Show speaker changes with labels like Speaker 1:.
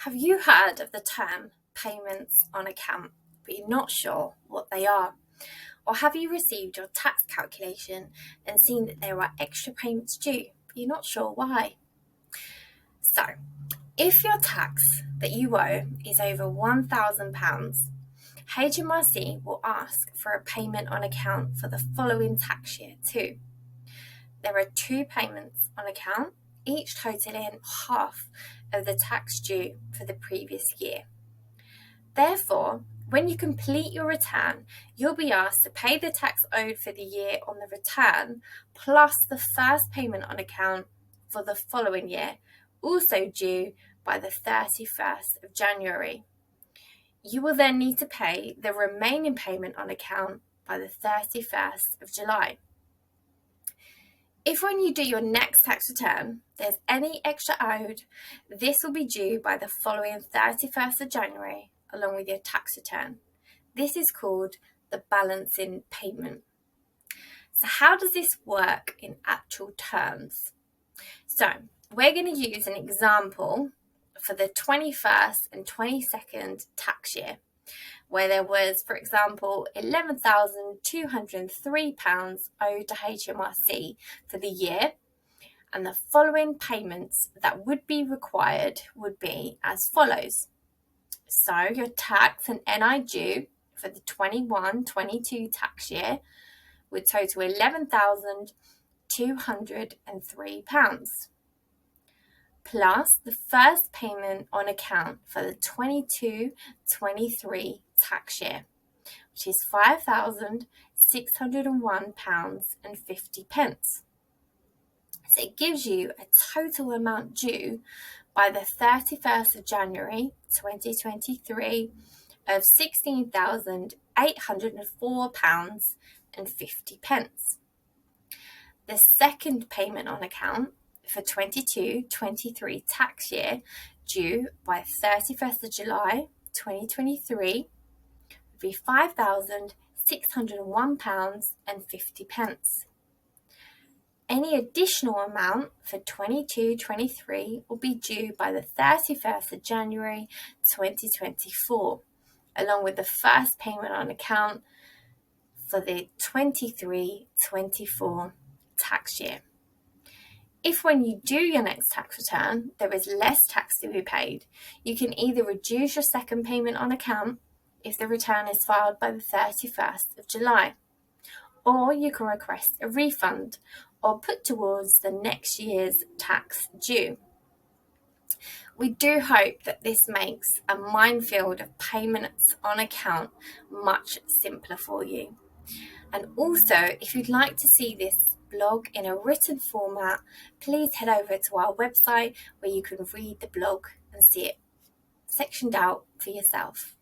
Speaker 1: Have you heard of the term payments on account, but you're not sure what they are? Or have you received your tax calculation and seen that there are extra payments due, but you're not sure why? So, if your tax that you owe is over £1,000, HMRC will ask for a payment on account for the following tax year too. There are 2 payments on account, each totaling half of the tax due for the previous year. Therefore, when you complete your return, you'll be asked to pay the tax owed for the year on the return, plus the first payment on account for the following year, also due by the 31st of January. You will then need to pay the remaining payment on account by the 31st of July. If when you do your next tax return, there's any extra owed, this will be due by the following 31st of January, along with your tax return. This is called the balancing payment. So how does this work in actual terms? So we're going to use an example for the 21st and 22nd tax year, where there was, for example, £11,203 owed to HMRC for the year, and the following payments that would be required would be as follows. So your tax and NI due for the 21-22 tax year would total £11,203. Plus the first payment on account for the 22-23 tax year, which is £5,601.50. So it gives you a total amount due by the 31st of January 2023 of £16,804.50. The second payment on account for 22-23 tax year due by 31st of July 2023 would be £5,601.50. Any additional amount for 22-23 will be due by the 31st of January 2024, along with the first payment on account for the 23-24 tax year. If when you do your next tax return, there is less tax to be paid, you can either reduce your second payment on account if the return is filed by the 31st of July, or you can request a refund or put towards the next year's tax due. We do hope that this makes a minefield of payments on account much simpler for you. And also, if you'd like to see this blog in a written format, please head over to our website where you can read the blog and see it sectioned out for yourself.